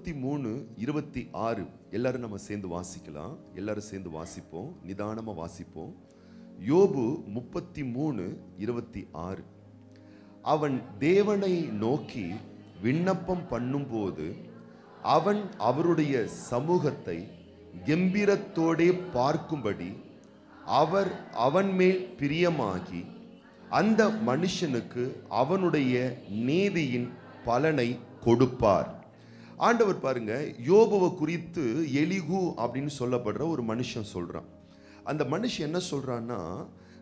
33:26 எல்லாரும் நம்ம சேர்ந்து வாசிக்கலாம். எல்லாரும் சேர்ந்து வாசிப்போம், நிதானமா வாசிப்போம். யோபு 33:26. அவன் தேவனை நோக்கி விண்ணப்பம் பண்ணும்போது அவன் அவருடைய சமூகத்தை கம்பீரத்தோடே பார்க்கும்படி அவர் அவன் மேல் பிரியமாகி அந்த மனுஷனுக்கு அவனுடைய நீதியின் பலனை கொடுப்பார். ஆண்டவர் பாருங்க, யோபுவை குறித்து எலிகு அப்படின்னு சொல்லப்படுற ஒரு மனுஷன் சொல்றான். அந்த மனுஷன் என்ன சொல்றான்னா,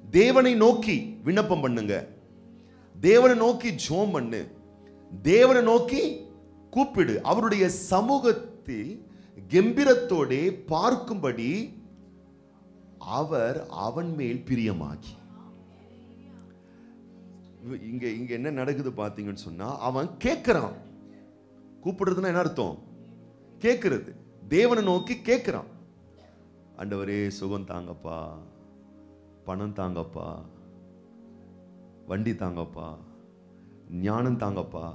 தேவனை நோக்கி விண்ணப்பம் பண்ணுங்க, தேவனை நோக்கி ஜெபம் பண்ணு, தேவனை நோக்கி கூப்பிடு, அவருடைய சமூகத்தை கம்பீரத்தோடே பார்க்கும்படி அவர் அவன் மேல் பிரியமாகி. இங்க இங்க என்ன நடக்குது பாத்தீங்கன்னு சொன்னா, அவன் கேட்கிறான். கூப்பிடுறதுன்னா என்ன அர்த்தம்? கேட்கிறது. தேவனை நோக்கி கேட்கிறான். ஆண்டவரே சுகம் தாங்கப்பா, பணம் தாங்கப்பா, வண்டி தாங்கப்பா, ஞானம் தாங்கப்பா,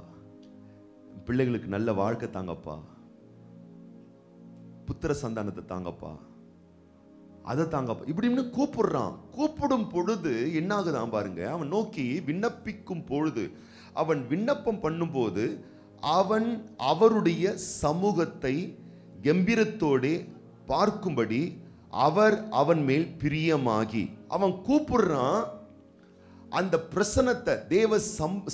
பிள்ளைகளுக்கு நல்ல வாழ்க்கை தாங்கப்பா, புத்திர சந்தானத்தை தாங்கப்பா, அதை தாங்கப்பா, இப்படின்னு கூப்பிடுறான். கூப்பிடும் பொழுது என்ன ஆகுதான் பாருங்க, அவன் நோக்கி விண்ணப்பிக்கும் பொழுது, அவன் விண்ணப்பம் பண்ணும்போது அவன் அவருடைய சமூகத்தை கம்பீரத்தோடு பார்க்கும்படி அவர் அவன் மேல் பிரியமாகி. அவன் கூப்பிடுறான். அந்த பிரசன்னத்தை, தேவ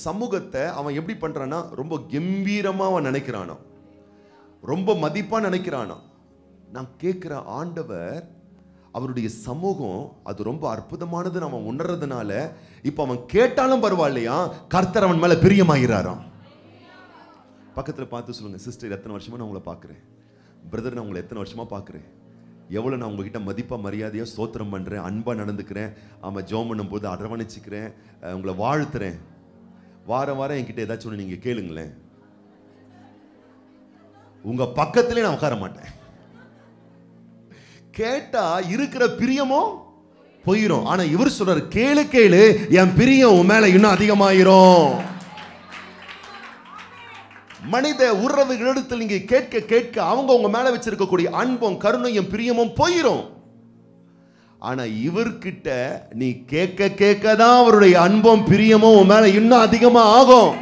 சமூகத்தை அவன் எப்படி பண்றானா, ரொம்ப கம்பீரமா அவன் நினைக்கிறானோ, ரொம்ப மதிப்பா நினைக்கிறானோ. நான் கேட்கிற ஆண்டவர், அவருடைய சமூகம் அது ரொம்ப அற்புதமானது நம்ம உணர்றதுனால இப்ப அவன் கேட்டாலும் பரவாயில்லையா, கர்த்தர் அவன் மேல பிரியமாகிறாராம். பக்கத்துல பார்த்து சொல்லுங்க, சிஸ்டர் எத்தனை வருஷமா நான் உங்களை பார்க்கிறேன், பிரதர் நான் உங்களை எத்தனை வருஷமா பார்க்கிறேன், எவ்வளவு நான் உங்ககிட்ட மதிப்பா மரியாதையா ஸ்தோத்திரம் பண்றேன், அன்பா நடந்துக்கிறேன், அவன் ஜெபம் பண்ணும் போது அரவணைச்சுக்கிறேன், உங்களை வாழ்த்துறேன். வாரம் வாரம் என்கிட்ட ஏதாச்சும் ஒன்று நீங்க கேளுங்களேன், உங்க பக்கத்திலே நான் உட்கார மாட்டேன். கேட்டா இருக்கிற பிரியமோ போயிரும். ஆனா இவர் சொல்றாரு, கேளு கேளு, என் பிரியம் உன் மேல இன்னும் அதிகமாயிரும். மனித உறவுகளிடத்தில் நீங்க கேட்க கேட்க அவங்க உங்க மேல வச்சிருக்கக்கூடிய அன்பும் கருணையும் பிரியமும் போயிரும். ஆனா இவர்கிட்ட நீ கேட்க கேட்க தான் அவருடைய அன்பும் பிரியமும் உன் மேல இன்னும் அதிகமா ஆகும்.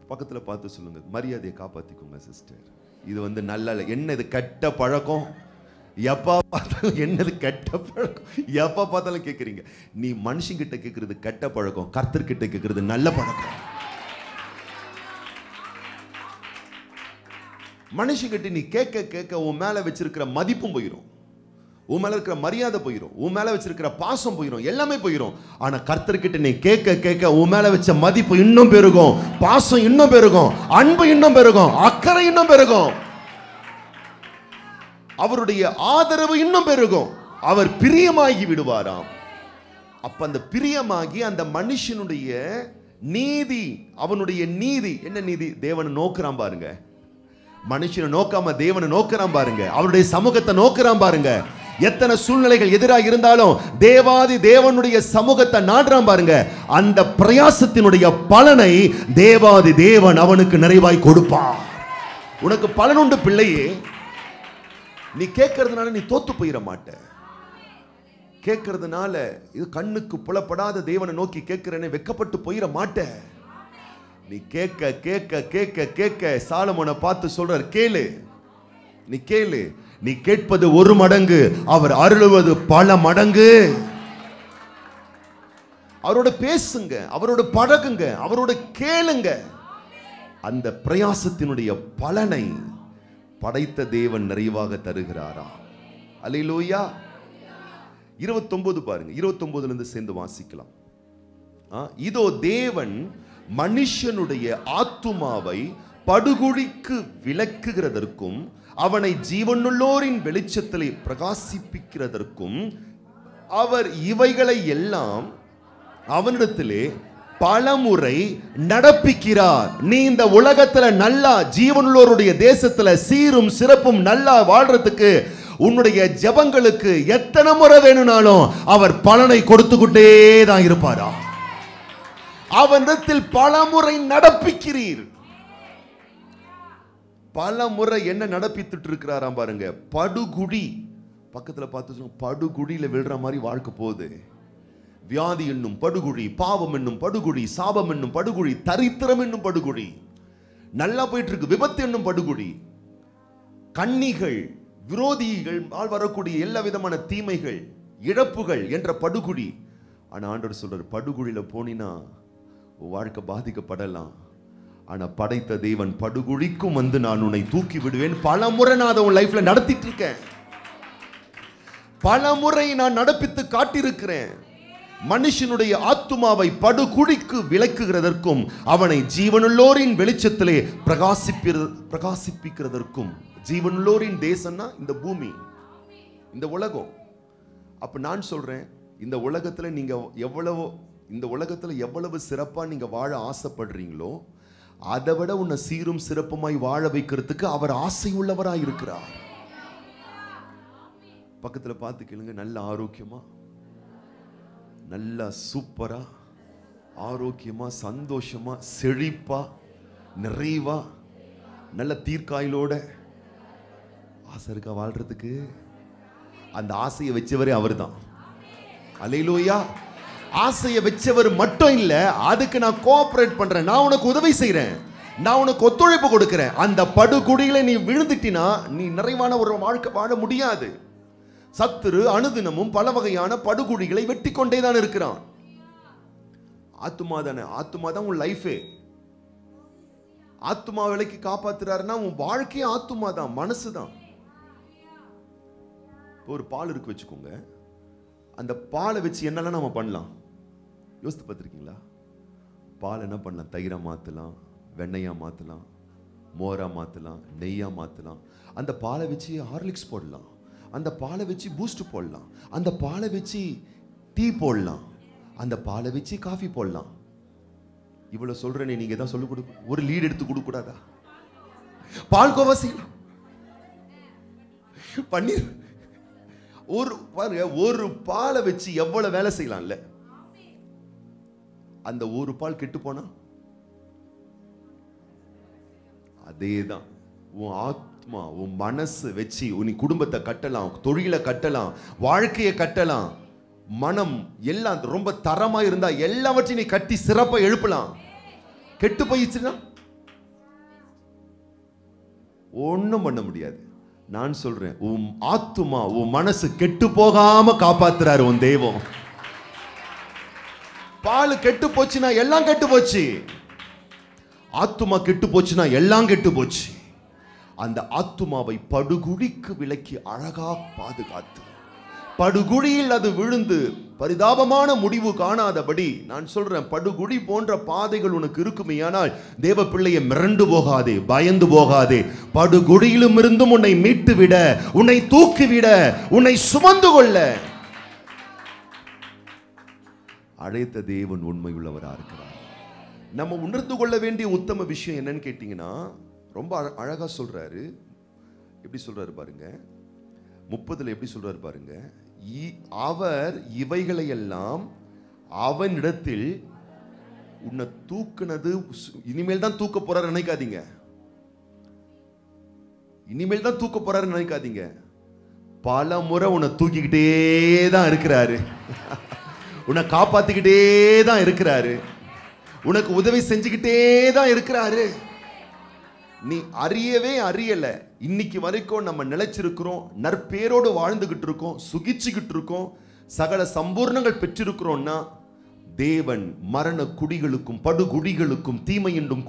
பக்கத்துல பார்த்து சொல்லுங்க, மரியாதையை காப்பாத்திக்கோங்க சிஸ்டர். இது நல்ல என்ன, இது கெட்ட பழக்கம். எப்பா பார்த்தாலும் என்னது கெட்ட பழக்கம், எப்ப பார்த்தாலும் கேட்குறீங்க. நீ மனுஷங்கிட்ட கேட்கறது கெட்ட பழக்கம், கர்த்தர்கிட்ட கேட்கறது நல்ல பழக்கம். மனுஷங்கிட்ட நீ கேட்க கேட்க உன் மேல வச்சிருக்கிற மதிப்பும் போயிடும், உன் மேல இருக்கிற மரியாதை போயிடும், உன் மேல வச்சிருக்கிற பாசம் போயிடும், எல்லாமே போயிடும். ஆனா கர்த்தர்கிட்ட நீ கேட்க கேட்க உன் மேல வச்ச மதிப்பு இன்னும் பெருகும், பாசம் இன்னும் பெருகும், அன்பு இன்னும் பெருகும், அக்கறை இன்னும் பெருகும், அவருடைய ஆதரவு இன்னும் பெருகும். அவர் பிரியமாகி விடுவாராம். அப்ப அந்த பிரியமாகி அந்த மனுஷனுடைய நீதி, அவனுடைய நீதி என்ன நீதி? தேவனை நோக்குறான் பாருங்க. மனுஷனை நோக்காம தேவனை நோக்குறான் பாருங்க, அவருடைய சமூகத்தை நோக்குறான் பாருங்க. எத்தனை சூழ்நிலைகள் எதிராக இருந்தாலும் தேவாதி தேவனுடைய சமூகத்தை நாடுறான் பாருங்க. அந்த பிரயாசத்தினுடைய பலனை தேவாதி தேவன் அவனுக்கு நிறைவாய் கொடுப்பான். உனக்கு பலனுண்டு பிள்ளையே. நீ கேட்கறதுனால நீ தோத்து போயிட மாட்ட. கேட்கறதுனால இது கண்ணுக்கு புலப்படாத தேவனை நோக்கி கேட்கிறேன்னு வெக்கப்பட்டு போயிட மாட்ட. நீ கேட்க கேட்க கேட்க கேட்க சாலமோனை பார்த்து சொல்றார், கேளு, நீ கேளு, நீ கேட்பது ஒரு மடங்கு, அவர் அருளுவது பல மடங்கு. அவரோட பேசுங்க, அவரோட பழகுங்க, அவரோட கேளுங்க. அந்த பிரயாசத்தினுடைய பலனை படைத்த தேவன் நிறைவாக தருகிறாரா? அல்லேலூயா. 29 பாருங்க, 29 இருந்து சேர்ந்து வாசிக்கலாம். இதோ தேவன் மனுஷனுடைய ஆத்துமாவை படுகுழிக்கு விலக்குகிறதற்கும் அவனை ஜீவனுள்ளோரின் வெளிச்சத்திலே பிரகாசிப்பிக்கிறதற்கும் அவர் இவைகளை எல்லாம் அவனிடத்திலே பலமுறை நடப்பிக்கிறார். நீ இந்த உலகத்துல நல்லா ஜீவனுள்ளோருடைய தேசத்துல சீரும் சிறப்பும் நல்லா வாழ்றதுக்கு உன்னுடைய ஜெபங்களுக்கு எத்தனை முறை வேணும்னாலும் அவர் பலனை கொடுத்துக்கிட்டே தான் இருப்பாரா? அவனிடத்தில் பலமுறை நடப்பிக்கிறீர். பல முறை என்ன நடப்பித்துட்டு இருக்கிறாராம் பாருங்க. படுகுழி பக்கத்துல பார்த்து சொல்லுங்க, படுகுழியில விழுற மாதிரி வாழ்க்கை போகுது. வியாதி என்னும் படுகுழி, பாவம் என்னும் படுகுழி, சாபம் என்னும் படுகுழி, தரித்திரம் என்னும் படுகுழி, நல்லா போயிட்டு இருக்கு. விபத்து என்னும் படுகுழி, கண்ணிகள், விரோதிகள் வரக்கூடிய எல்லா விதமான தீமைகள், இழப்புகள் என்ற படுகுழி. ஆனா ஆண்டவர் சொல்றாரு, படுகுழியில போனினா வாழ்க்கை பாதிக்கப்படலாம், ஆனா படைத்த தேவன் படுகுழிக்கும் வந்து நான் உன்னை தூக்கி விடுவேன். பல முறை நான் அதை உன் லைஃப்ல நடத்திட்டு இருக்கேன், பல முறை நான் நடப்பித்து காட்டியிருக்கிறேன். மனுஷனுடைய ஆத்துமாவை படுகுழிக்கு விலக்குகிறதற்கும் அவனை ஜீவனுள்ளோரின் வெளிச்சத்திலே பிரகாசிப்பிக்கிறதற்கும். ஜீவனுள்ளோரின் தேசம்னா இந்த பூமி, இந்த உலகம். அப்ப நான் சொல்றேன், இந்த உலகத்துல நீங்க எவ்வளவு, இந்த உலகத்துல எவ்வளவு சிறப்பா நீங்க வாழ ஆசைப்படுறீங்களோ அதை விட உன்னை சீரும் சிறப்புமாய் வாழ வைக்கிறதுக்கு அவர் ஆசை உள்ளவராய் இருக்கிறார். பக்கத்துல பார்த்து கேளுங்க, நல்ல ஆரோக்கியமா, நல்ல சூப்பரா, ஆரோக்கியமா, சந்தோஷமா, செழிப்பா, நிறைவா, நல்ல தீர்க்காயிலோட ஆசை இருக்கா வாழ்றதுக்கு? அந்த ஆசையை வச்சவரே அவர் தான். அல்லேலூயா. ஆசையை வச்சவர் மட்டும் இல்ல, அதுக்கு நான் கோஆபரேட் பண்றேன், நான் உனக்கு உதவி செய்யறேன், நான் உனக்கு ஒத்துழைப்பு கொடுக்கிறேன். அந்த படுகுழியில நீ விழுந்துட்டினா நீ நிறைவான ஒரு வாழ்க்கை வாழ முடியாது. சத்துரு அனுதினமும் பல வகையான படுகுழிகளை வெட்டி கொண்டே தான் இருக்கிறான். ஆத்துமா தானே, ஆத்துமா தான் உன் லைஃபே. ஆத்துமா விலைக்கு காப்பாத்துறாருன்னா உன் வாழ்க்கையே ஆத்துமா தான், மனசு தான். ஒரு பால் இருக்கு வச்சுக்கோங்க, அந்த பாலை வச்சு என்னெல்லாம் நம்ம பண்ணலாம் யோசித்து பார்த்துருக்கீங்களா? பால் என்ன பண்ணலாம்? தயிரா மாற்றலாம், வெண்ணெயா மாற்றலாம், மோரா மாற்றலாம், நெய்யா மாற்றலாம். அந்த பாலை வச்சு ஹார்லிக்ஸ் போடலாம், அந்த பாலை வச்சு பூஸ்ட் போடலாம், அந்த பாலை வச்சு டீ போடலாம், அந்த பாலை வச்சு காஃபி போடலாம். இவ்வளவு சொல்றேனே, நீங்க தான் சொல்லிக் கொடுக்க, ஒரு லீட் எடுத்து கொடுக்க கூடாதா? பால்கோவா செய்யலாம், பன்னீர், ஒரு பாருங்க, ஒரு பாலை வச்சு எவ்வளவு வேலை செய்யலாம்ல. அந்த ஒரு பால் கெட்டு போனா அதேதான். உன் ஆத்மா, உன் மனசு வச்சு உன் குடும்பத்தை கட்டலாம், தொழிலை கட்டலாம், வாழ்க்கையை கட்டலாம், மனம் எல்லாம் ரொம்ப தரமா இருந்தா எல்லாவற்றையும் நீ கட்டி சிறப்பா எழுப்பலாம். கெட்டு போயிடுச்சுன்னா ஒண்ணும் பண்ண முடியாது. நான் சொல்றேன், உன் ஆத்துமா, உன் மனசு கெட்டு போகாம காப்பாத்துறாரு உன் தெய்வம். பால் கெட்டு போச்சுன்னா எல்லாம் கெட்டு போச்சு, ஆத்துமா கெட்டு போச்சுன்னா எல்லாம் கெட்டு போச்சு. அந்த ஆத்துமாவை படுகுழிக்கு விலக்கி அழகா பாதுகாத்து, படுகுழியில் அது விழுந்து பரிதாபமான முடிவு காணாதபடி, நான் சொல்றேன், படுகுழி போன்ற பாதைகள் உனக்கு இருக்குமே, ஆனால் தேவ பிள்ளையை மிரண்டு போகாதே, பயந்து போகாதே. படுகுழியிலும் இருந்தும் உன்னை மீட்டு விட, உன்னை தூக்கிவிட, உன்னை சுமந்து கொள்ள அழைத்த தேவன் உண்மை உள்ளவரா இருக்கிறார். நம்ம உணர்ந்து கொள்ள வேண்டிய உத்தம விஷயம் என்னன்னு கேட்டீங்கன்னா, ரொம்ப அழகா சொல்றாரு. எப்படி சொல்றாரு பாருங்க, 30 எப்படி சொல்றாரு பாருங்க. அவர் இவைகளை எல்லாம் அவனிடத்தில் உன்னை தூக்குனது, இனிமேல் தான் தூக்க போறாரு நினைக்காதீங்க, இனிமேல் தான் தூக்க போறாரு நினைக்காதீங்க. பல முறை உன்னை தூக்கிக்கிட்டே தான் இருக்கிறாரு, உன்னை காப்பாத்திக்கிட்டே தான் இருக்கிறாரு, உனக்கு உதவி செஞ்சுக்கிட்டே தான் இருக்கிறாரு. நீ அறியவே அறியல, இன்னைக்கு வரைக்கும் நம்ம நிலைச்சிருக்கிறோம், நற்பேரோடு வாழ்ந்துகிட்டு இருக்கோம், சுகிச்சுக்கிட்டு இருக்கோம், சகல சம்பூர்ணங்கள் பெற்றிருக்கிறோம்னா தேவன் மரண குடிகளுக்கும் படுகுடிகளுக்கும் தீமை என்னும்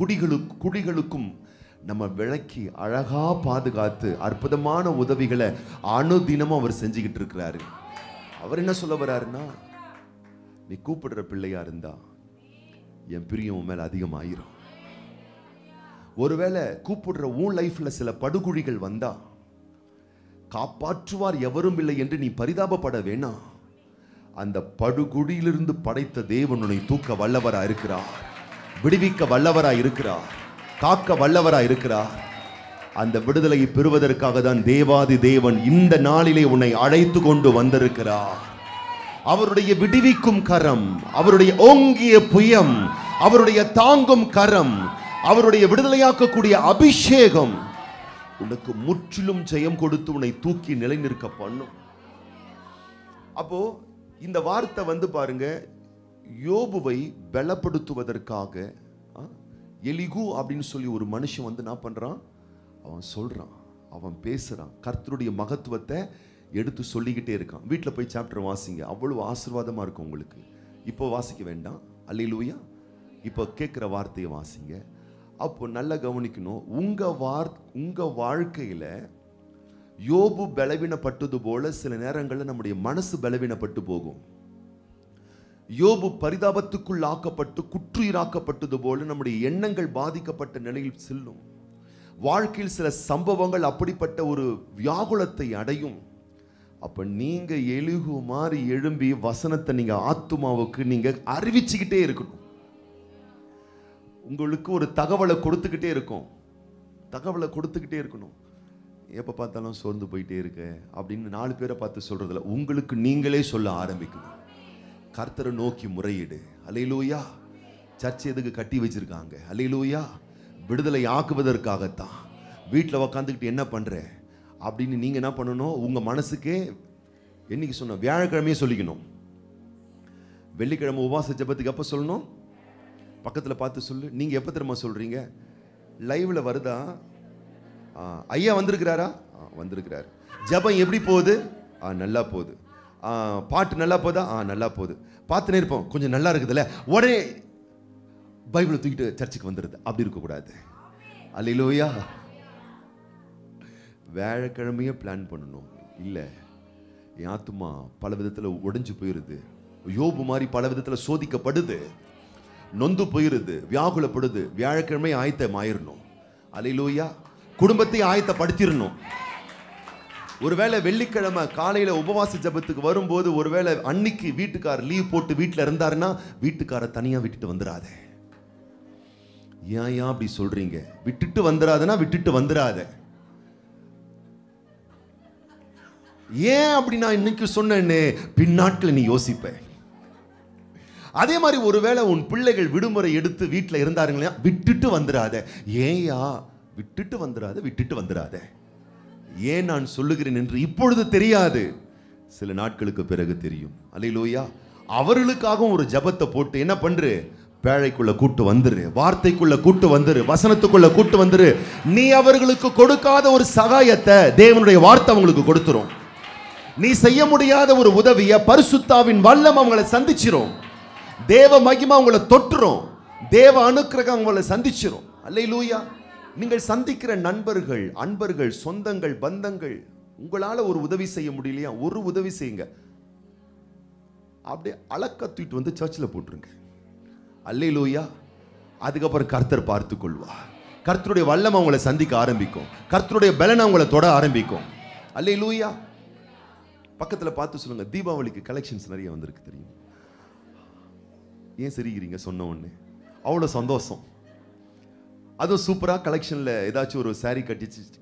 குடிகளுக்கும் நம்ம விளக்கி அழகா பாதுகாத்து அற்புதமான உதவிகளை அனுதினமும் அவர் செஞ்சுக்கிட்டு இருக்கிறாரு. அவர் என்ன சொல்ல வர்றாருன்னா, நீ கூப்பிடுற பிள்ளையா இருந்தா என் பிரியம் உன் மேல அதிகமாயிரும். ஒருவேளை கூப்பிடுற உன் லைஃப்ல சில படுகுழிகள் வந்தா, காப்பாற்றுவார் எவரும் இல்லை என்று நீ பரிதாபப்பட வேணாம். அந்த படுகுழியிலிருந்து படைத்த தேவன் உன்னை தூக்க வல்லவரா இருக்கிறார், விடுவிக்க வல்லவரா இருக்கிறார், காக்க வல்லவரா இருக்கிறார். அந்த விடுதலையை பெறுவதற்காக தான் தேவாதி தேவன் இந்த நாளிலே உன்னை அழைத்து கொண்டு வந்திருக்கிறார். அவருடைய விடுவிக்கும் கரம், அவருடைய ஓங்கிய புயம், அவருடைய தாங்கும் கரம், அவருடைய விடுதலையாக்கக்கூடிய அபிஷேகம் உனக்கு முற்றிலும் ஜெயம் கொடுத்து உன்னை தூக்கி நிலைநிற்க பண்ணும். அப்போ இந்த வார்த்தை பாருங்க, யோபுவை பலப்படுத்துவதற்காக எலிகு அப்படின்னு சொல்லி ஒரு மனுஷன் என்ன பண்றான், அவன் சொல்றான், அவன் பேசுறான், கர்த்தருடைய மகத்துவத்தை எடுத்து சொல்லிக்கிட்டே இருக்கான். வீட்டில் போய் சாப்டர் வாசிங்க, அவ்வளவு ஆசீர்வாதமா இருக்கும் உங்களுக்கு. இப்போ வாசிக்க வேண்டாம், அல்லேலூயா. இப்போ கேட்குற வார்த்தையை வாசிங்க. அப்போ நல்லா கவனிக்கணும். உங்க வாழ்க்கையில யோபு பலவீனப்பட்டது போல சில நேரங்களில் நம்முடைய மனசு பலவீனப்பட்டு போகும். யோபு பரிதாபத்துக்குள் ஆக்கப்பட்டு குற்றுயிராக்கப்பட்டது போல நம்முடைய எண்ணங்கள் பாதிக்கப்பட்ட நிலையில் செல்லும். வாழ்க்கையில் சில சம்பவங்கள் அப்படிப்பட்ட ஒரு வியாகுலத்தை அடையும். அப்ப நீங்க எலிகு மாறி எழும்பி வசனத்தை நீங்க ஆத்துமாவுக்கு நீங்க அறிவிச்சுக்கிட்டே இருக்கணும். உங்களுக்கு ஒரு தகவலை கொடுத்துக்கிட்டே இருக்கணும். எப்ப பார்த்தாலும் சோர்ந்து போயிட்டே இருக்க அப்படின்னு 4 பேரை பார்த்து சொல்றதில்ல, உங்களுக்கு நீங்களே சொல்ல ஆரம்பிக்கணும். கர்த்தரை நோக்கி முறையீடு. அல்லேலூயா. சர்ச்சை எதுக்கு கட்டி வச்சிருக்காங்க? அல்லேலூயா. விடுதலை ஆக்குவதற்காகத்தான். வீட்டில் உக்காந்துக்கிட்டு என்ன பண்ற அப்படின்னு நீங்க என்ன பண்ணணும், உங்க மனசுக்கே என்னைக்கு சொன்ன வியாழக்கிழமையே சொல்லிக்கணும். வெள்ளிக்கிழமை உபவாச ஜெபத்துக்கு எப்ப சொல்லணும்? பக்கத்துல பார்த்து சொல்லு. நீங்க எப்ப தெரியுமா சொல்றீங்க? லைவ்ல வருதா? ஐயா வந்திருக்கிறாரா? வந்திருக்கிறாரு. ஜெபம் எப்படி போகுது? நல்லா போகுது. பாட்டு நல்லா போதா? நல்லா போகுது. பார்த்துனே இருப்போம், கொஞ்சம் நல்லா இருக்குதுல்ல, உடனே பைபிளை தூக்கிட்டு சர்ச்சுக்கு வந்துடுது. அப்படி இருக்கக்கூடாது. அல்லேலூயா. வியாழக்கிழமையே பிளான் பண்ணணும். இல்லை, என் ஆத்துமா பல விதத்தில் உடைஞ்சு போயிருது, யோபு மாதிரி பல விதத்தில் சோதிக்கப்படுது, நொந்து போயிருது, வியாகுலப்படுது. வியாழக்கிழமை ஆயத்தமாயிரணும். அல்லேலூயா. குடும்பத்தை ஆயத்தப்படுத்திடணும். ஒருவேளை வெள்ளிக்கிழமை காலையில உபவாச ஜபத்துக்கு வரும்போது ஒருவேளை அன்னைக்கு வீட்டுக்காரர் லீவ் போட்டு வீட்டில் இருந்தாருன்னா வீட்டுக்கார தனியா விட்டுட்டு வந்துடாத. ஏன் அப்படி சொல்றீங்க? விட்டுட்டு வந்துடாதனா விட்டுட்டு வந்துடாத. ஏன் அப்படி நான் இன்னைக்கு சொன்னேன்னு பின்னாட்கள் நீ யோசிப்ப. அதே மாதிரி ஒருவேளை உன் பிள்ளைகள் விடுமுறை எடுத்து வீட்டில் இருந்தாருங்களா, விட்டுட்டு வந்துடாத. ஏயா விட்டுட்டு வந்துடாத. ஏன் நான் சொல்லுகிறேன் என்று இப்பொழுது தெரியாது, சில நாட்களுக்கு பிறகு தெரியும். அல்லேலூயா. அவர்களுக்காகவும் ஒரு ஜபத்தை போட்டு என்ன பண்று, பேழைக்குள்ள கூட்டு வந்துரு, வார்த்தைக்குள்ள கூட்டு வந்துரு, வசனத்துக்குள்ள கூட்டு வந்துரு. நீ அவர்களுக்கு கொடுக்காத ஒரு சகாயத்தை தேவனுடைய வார்த்தை அவங்களுக்கு கொடுத்துரும். நீ செய்ய முடியாத ஒரு உதவியை பரிசுத்தாவின் வல்லம் அவங்களை சந்திச்சிரும். தேவ மகிமை அவங்களை தொட்டுரும். தேவ அனுக்கிரகம் அவங்களை சந்திச்சிரும். அல்லேலூயா. நீங்கள் சந்திக்கிற நண்பர்கள், அன்பர்கள், சொந்தங்கள், பந்தங்கள் உங்களால ஒரு உதவி செய்ய முடியலையா? ஒரு உதவி செய்யுங்க. அப்படியே அளக்கத்திட்டு வந்து சர்ச்சில் போட்டுருங்க. அல்லேலூயா. அதுக்கப்புறம் கர்த்தர் பார்த்து கொள்வார். கர்த்தருடைய வல்லம் அவங்களை சந்திக்க ஆரம்பிக்கும். கர்த்தருடைய பலன் அவங்களை தொட ஆரம்பிக்கும். அல்லேலூயா. பக்கத்தில் பார்த்து சொல்லுங்க, தீபாவளிக்கு கலெக்ஷன்ஸ் நிறைய வந்திருக்கு தெரியும். ஏன் சிரிக்கிறீங்க? சொன்ன உடனே அவ்வளோ சந்தோஷம். அதுவும் சூப்பராக கலெக்ஷனில் ஏதாச்சும் ஒரு சாரீ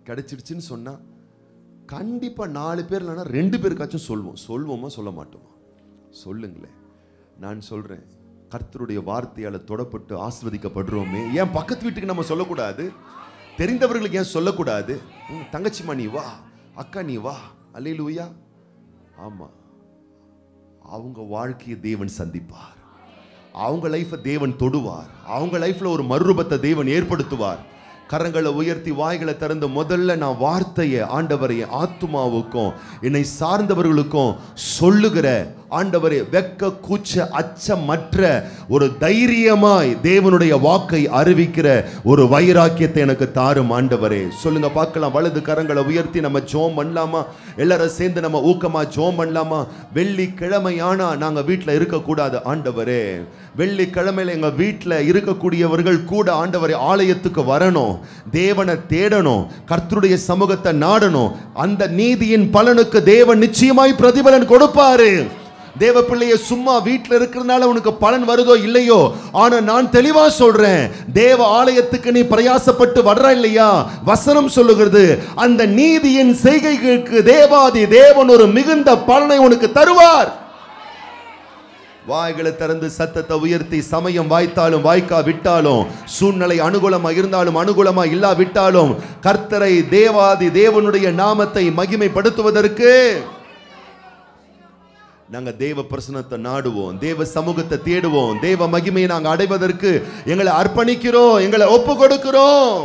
கிடைச்சிடுச்சுன்னு சொன்னால் கண்டிப்பாக 4 பேர் இல்லைன்னா 2 பேருக்காச்சும் சொல்வோமா சொல்ல மாட்டோமா? சொல்லுங்களேன். நான் சொல்கிறேன், கர்த்தருடைய வார்த்தையால் தொடப்பட்டு ஆசீர்வதிக்கப்படுறோமே, ஏன் பக்கத்து வீட்டுக்கு நம்ம சொல்லக்கூடாது? தெரிந்தவர்களுக்கு ஏன் சொல்லக்கூடாது? தங்கச்சிமா நீ வா, அக்கா நீ வா. அல்லேலூயா. ஆமாம், அவங்க வாழ்க்கையை தேவன் சந்திப்பார். அவங்க லைஃபை தேவன் தொடுவார். அவங்க லைஃப்ல ஒரு மறுரூபத்தை தேவன் ஏற்படுத்துவார். கரங்களை உயர்த்தி வாய்களை திறந்து முதல்ல நான் வார்த்தையை ஆண்டவரை ஆத்துமாவுக்கும் என்னை சார்ந்தவர்களுக்கும் சொல்லுகிற ஆண்டவரே, வெக்க கூச்ச அச்சமற்ற ஒரு தைரியமாய் தேவனுடைய வாக்கை அறிவிக்கிற ஒரு வைராக்கியத்தை எனக்கு தாரும் ஆண்டவரே. சொல்லுங்க பார்க்கலாம். வலது கரங்களை உயர்த்தி நம்ம ஜெபம் பண்ணலாமா? எல்லாரும் சேர்ந்து நம்ம ஊக்கமா ஜெபம் பண்ணலாமா? வெள்ளிக்கிழமையானா நாங்க வீட்டில் இருக்கக்கூடாது ஆண்டவரே. வெள்ளிக்கிழமையில எங்க வீட்டில் இருக்கக்கூடியவர்கள் கூட ஆண்டவரே ஆலயத்துக்கு வரணும், தேவனை தேடணும், கர்த்தருடைய சமூகத்தை நாடணும். அந்த நீதியின் பலனுக்கு தேவன் நிச்சயமாய் பிரதிபலன் கொடுப்பாரு. தேவ பிள்ளைய சும்மா வீட்டில் இருக்கிறதுனால உனக்கு பலன் வருதோ இல்லையோ, ஆனா நான் தெளிவா சொல்றேன், தேவ ஆலயத்துக்கு நீ பிரயாசப்பட்டு வர்ற இல்லையா, வசனம் சொல்லுகிறது அந்த நீதியின் செய்கைகளுக்கு தேவாதி தேவன் ஒரு மிகுந்த பலனை உனக்கு தருவார். வாய்களை திறந்து சத்தத்தை உயர்த்தி, சமயம் வாய்த்தாலும் வாய்க்கா விட்டாலும், சூழ்நிலை அனுகூலமா இருந்தாலும் அனுகூலமா இல்லா விட்டாலும், கர்த்தரை தேவாதி தேவனுடைய நாமத்தை மகிமைப்படுத்துவதற்கு நாங்க தேவ பிரசன்னத்தை நாடுவோம், தேவ சமூகத்தை தேடுவோம், தேவ மகிமையை நாங்க அடைவதற்கு எங்களை அர்ப்பணிக்கிறோம், எங்களை ஒப்பு கொடுக்கிறோம்.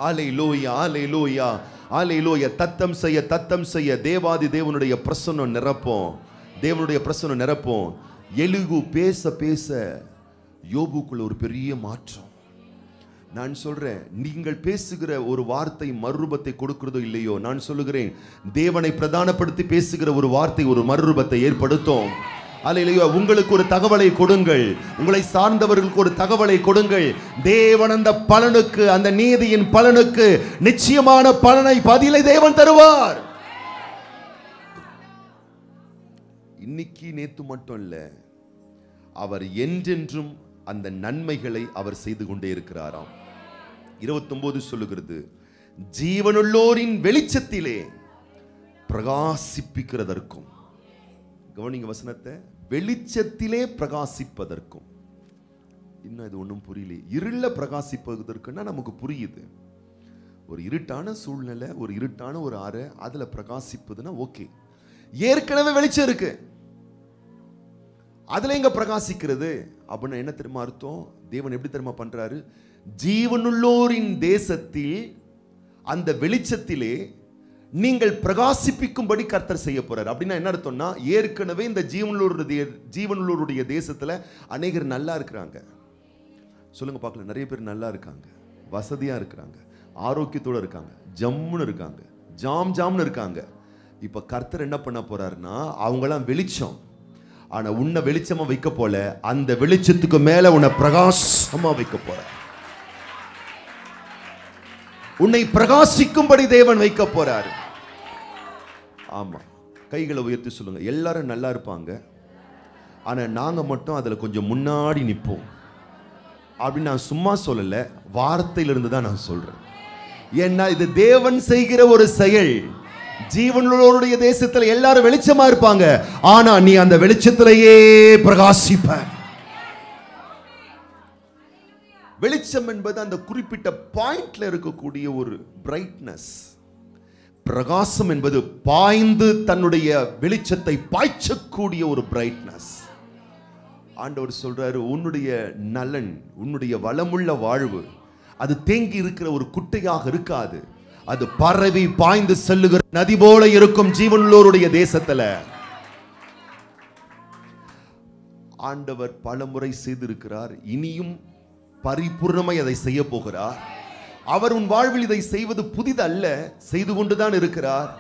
அல்லேலூயா, அல்லேலூயா, அல்லேலூயா. தத்தம் செய்ய தேவாதி தேவனுடைய பிரசன்னம் நிரப்போம், தேவனுடைய பிரசன்னம் நிரப்போம். எலிகு பேச பேச யோபுக்குள்ள ஒரு பெரிய மாற்றம். நான் சொல்றேன், நீங்கள் பேசுகிற ஒரு வார்த்தை மறுரூபத்தை கொடுக்கிறதோ இல்லையோ, நான் சொல்லுகிறேன், தேவனை பிரதானப்படுத்தி பேசுகிற ஒரு வார்த்தை ஒரு மறுரூபத்தை ஏற்படுத்தும். அல்லேலூயா. உங்களுக்கு ஒரு தகவலை கொடுங்கள், உங்களை சார்ந்தவர்களுக்கு ஒரு தகவலை கொடுங்கள். தேவன் அந்த பலனுக்கு, அந்த நீதியின் பலனுக்கு நிச்சயமான பலனை, பதிலை தேவன் தருவார். இன்னைக்கு நேத்து மட்டும் இல்ல, அவர் என்றென்றும் அந்த நன்மைகளை அவர் செய்து கொண்டே இருக்கிறாராம். 29 சொல்லுகிறது, ஜீவனுள்ளோரின் வெளிச்சத்திலே பிரகாசிப்பிக்கிறதற்கும். கவனிங்க வசனத்தை, வெளிச்சத்திலே பிரகாசிப்பதற்கும். இன்னும் இது ஒன்றும் புரியல. இருள பிரகாசிப்பதற்குன்னா நமக்கு புரியுது. ஒரு இருட்டான சூழ்நிலை, ஒரு இருட்டான ஒரு அறை, அதுல பிரகாசிப்பதுன்னா ஓகே. ஏற்கனவே வெளிச்சம் இருக்கு, அதுல எங்க பிரகாசிக்கிறது அப்படின்னா என்ன தெரியுமா அர்த்தம்? தேவன் எப்படி தெரியுமா பண்றாரு? ஜீவனுள்ளோரின் தேசத்தில் அந்த வெளிச்சத்திலே நீங்கள் பிரகாசிப்பிக்கும்படி கர்த்தர் செய்ய போறார். அப்படின்னா என்ன அர்த்தம்னா, ஏற்கனவே இந்த ஜீவனுள்ளோருடைய தேசத்துல அநேகர் நல்லா இருக்கிறாங்க. சொல்லுங்க பார்க்கலாம். நிறைய பேர் நல்லா இருக்காங்க, வசதியா இருக்கிறாங்க, ஆரோக்கியத்தோட இருக்காங்க, ஜம்முன்னு இருக்காங்க, ஜாம்னு இருக்காங்க. இப்ப கர்த்தர் என்ன பண்ண போறாருன்னா, அவங்களாம் வெளிச்சம், ஆனா உன்னை வெளிச்சமா வைக்க போல, அந்த வெளிச்சத்துக்கு மேல உன்னை பிரகாசமா வைக்க போற, உன்னை பிரகாசிக்கும்படி தேவன் வைக்க போறாரு. ஆமா, கைகளை உயர்த்தி சொல்லுங்க. எல்லாரும் நல்லா இருப்பாங்க, ஆனா நாங்க மட்டும் அதுல கொஞ்சம் முன்னாடி நிற்போம் அப்படின்னு நான் சும்மா சொல்லல, வார்த்தையிலிருந்து தான் நான் சொல்றேன். ஏன்னா இது தேவன் செய்கிற ஒரு செயல். ஜீவனுள்ளோருடைய தேசத்துல எல்லாரும் வெளிச்சமா இருப்பாங்க, ஆனா நீ அந்த வெளிச்சத்திலேயே பிரகாசிப்ப. வெளிச்சம் என்பது அந்த குறிப்பிட்ட பாயிண்ட்ல இருக்கக்கூடிய ஒரு பிரைட்னஸ். பிரகாசம் என்பது பாய்ந்து தன்னுடைய வெளிச்சத்தை பாய்ச்சக்கூடிய ஒரு பிரைட்னஸ். ஆண்டவர் சொல்றாரு, உன்னுடைய நலன், உன்னுடைய வளமுள்ள வாழ்வு அது தேங்கி இருக்கிற ஒரு குட்டையாக இருக்காது, அது பரவி பாய்ந்து செல்லுகிற நதி போல இருக்கும் ஜீவனுள்ளோருடைய தேசத்துல. ஆண்டவர் பலமுறை செய்திருக்கிறார், இனியும் பரிபூர்ணமாய் அதை செய்ய போகிறார். அவர் உன் வாழ்வில் இதை செய்வது புதிதல்ல, செய்து கொண்டுதான் இருக்கிறார்.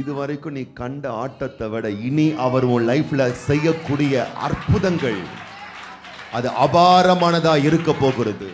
இதுவரைக்கும் நீ கண்ட ஆட்டத்தை விட இனி அவர் உன் லைஃப்ல செய்யக்கூடிய அற்புதங்கள் அது அபாரமானதா இருக்க போகிறது.